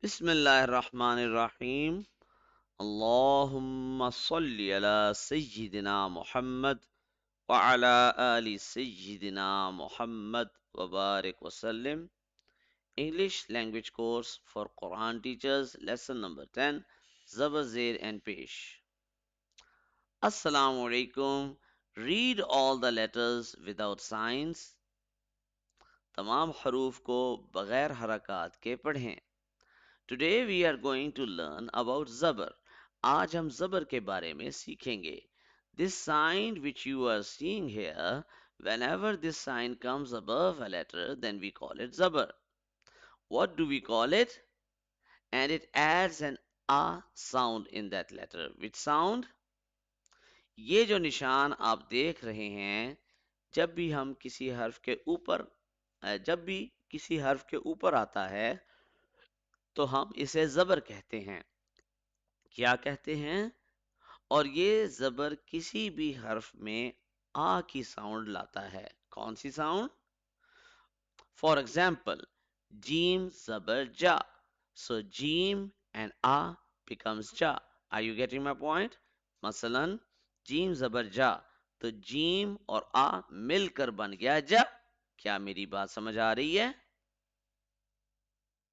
बिस्मिल्लाहिर्रहमानिर्रहीम। अल्लाहुम्मा सल्ली अला सय्यिदिना मुहम्मद व अला आलि सय्यिदिना मुहम्मद व बारिक वसल्लम। English language course for Quran teachers, lesson number 10, Zabr Zer and Pesh. Assalamu alaikum. Read all the letters without signs. तमाम हरूफ को बगैर हरकत के पढ़ें। Today we are going to learn about Zabr. आज हम ज़बर के बारे में सीखेंगे। This sign which you are seeing here, whenever this sign comes above a letter, then we call it Zabr. What do we call it? And it adds an a sound in that letter. Which sound? ये जो निशान आप देख रहे हैं, जब भी हम किसी हर्फ के ऊपर जब भी किसी हर्फ के ऊपर आता है तो हम इसे ज़बर कहते हैं। क्या कहते हैं? और ये जबर किसी भी हर्फ में आ की साउंड लाता है। कौन सी साउंड? फॉर एग्जाम्पल, जीम जबर जा, सो जीम एंड आ becomes जा। Are you getting my point? मसलन जीम जबर जा, तो जीम और आ मिलकर बन गया जा। क्या मेरी बात समझ आ रही है?